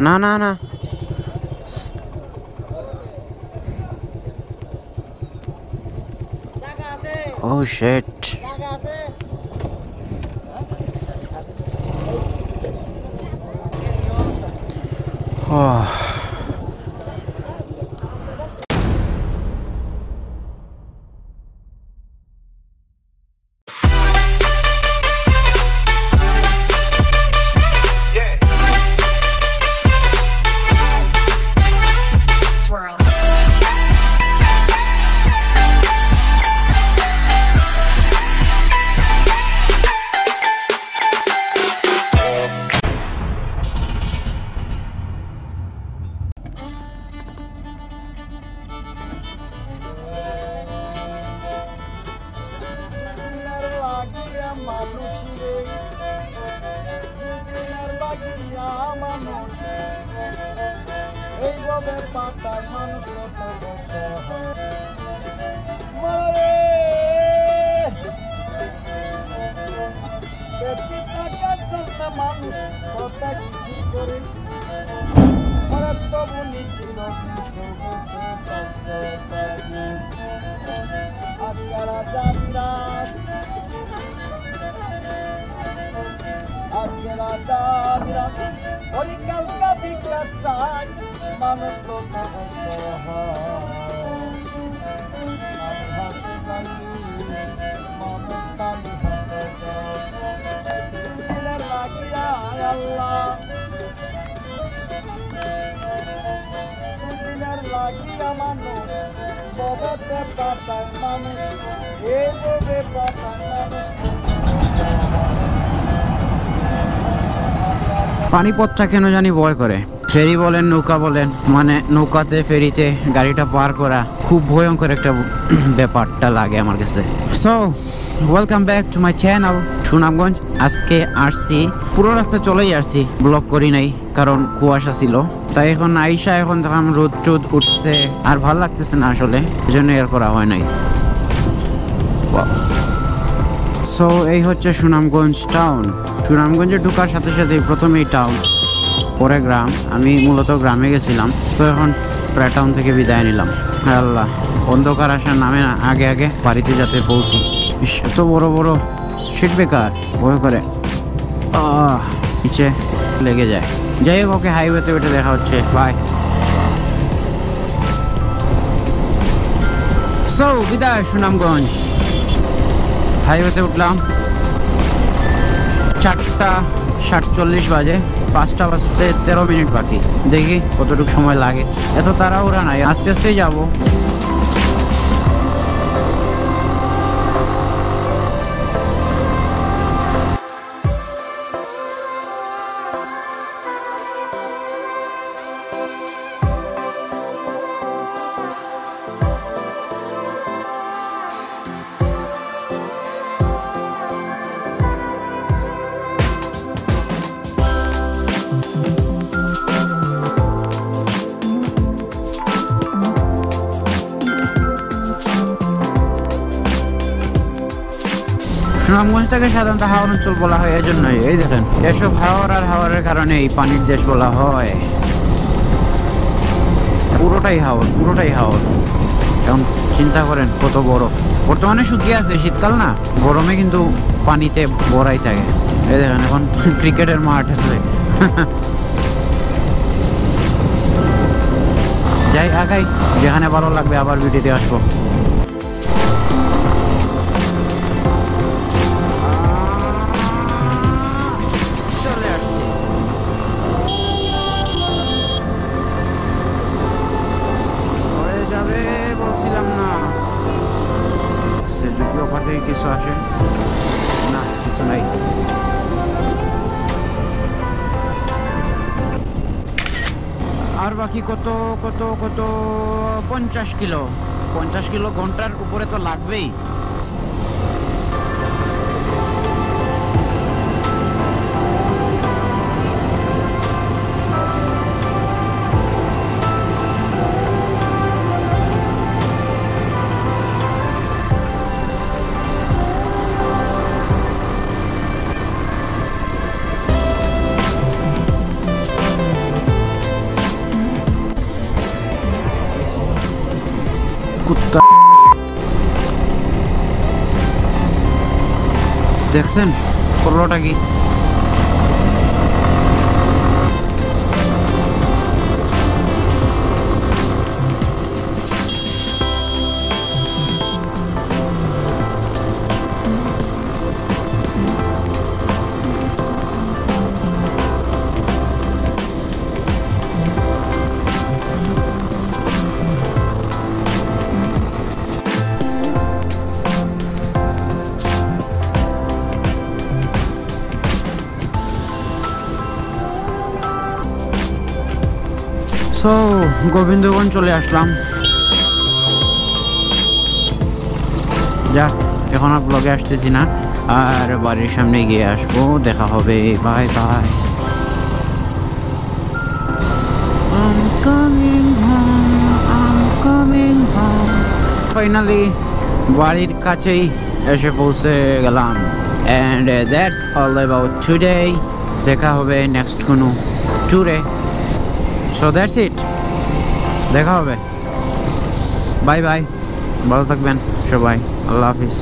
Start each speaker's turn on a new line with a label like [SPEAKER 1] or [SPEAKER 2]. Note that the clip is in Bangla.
[SPEAKER 1] না না না, ও শিট।
[SPEAKER 2] এইভাবে পাতায় মানুষ কত বছর বেঁচে থাকার জন্য মানুষ কত কিছু করে তবু নিজের বেঁচে থাকতে পারি। আজকে রাজা বিরাজ, আজকে রাজা বিরাজ, পরিকালকা বিকাশ চাই মানুষ কত মানুষ কালি দিনের লাগিয়া আল্লাহ, দিনের লাগিয়া মানুষ ববতে পাতায় মানুষ, এইভাবে পাতায় মানুষ।
[SPEAKER 1] পানিপথটা কেন জানি ভয় করে। ফেরি বলেন নৌকা বলেন, মানে নৌকাতে ফেরিতে গাড়িটা পার করা খুব ভয়ঙ্কর একটা ব্যাপারটা লাগে আমার কাছে। So welcome back to my channel Sunamganj. আজকে আসছি, পুরো রাস্তা চলেই আসছি, ব্লগ করি নাই কারণ কুয়াশা ছিল। তাই এখন আইসা এখন দেখলাম রোদ টোদ উঠছে, আর ভাল লাগতেছে না আসলে, এই জন্য এর করা হয় নাই। সো এই হচ্ছে সুনামগঞ্জ টাউন। সুনামগঞ্জে ঢোকার সাথে সাথে প্রথমেই টাউন, পরে গ্রাম। আমি মূলত গ্রামে গেছিলাম, তো এখন প্রায় টাউন থেকে বিদায় নিলাম। আল্লাহ, অন্ধকার আসার নামে না, আগে আগে বাড়িতে যাতে পৌঁছি। এত বড় বড় স্ট্রিট বেকার, ভয় করে নিচে লেগে যায়। যাই হোক, ওকে হাইওয়েতে উঠে দেখা হচ্ছে, বাই। সো বিদায় সুনামগঞ্জ। হাইওয়েতে উঠলাম, 4:47 বাজে, 5টা বাজতে 13 মিনিট বাকি। দেখি কতটুকু সময় লাগে, এত তাড়াহুড়া নাই, আস্তে আস্তেই যাবো। সুনামগঞ্জটাকে সাধারণত হাওর অঞ্চল বলা হয়, এই জন্যই। এই দেখেন, এসব হাওর আর হাওরের কারণে এই পানির দেশ বলা হয়। পুরোটাই হাওর, পুরোটাই হাওর। এখন চিন্তা করেন কত বড়। বর্তমানে শুকিয়ে আছে, শীতকাল না, গরমে কিন্তু পানিতে ভরাই থাকে। এই দেখেন, এখন ক্রিকেটের মাঠ আছে। যাই আগাই, যেখানে ভালো লাগবে আবার ভিডিওতে আসবো। বলছিলাম না, যদি ওপার থেকে কিছু আসে, না কিছু নাই। আর বাকি কত কত কত 50 কিলো, 50 কিলো ঘন্টার উপরে তো লাগবেই। কুত্তা দেখছেন করলোটা কি সো গোবিন্দগঞ্জ চলে আসলাম যাক এখন আর ব্লগে আসতেছি না আর বাড়ির সামনে গিয়ে আসবো দেখা হবে বাই বাই ফাইনালি বাড়ির কাছেই এসে পৌঁছে গেলাম and that's all about today দেখা হবে নেক্সট কোনো ট্যুরে So that's it. দেখা হবে বাই বাই ভালো থাকবেন সবাই আল্লাহ হাফিজ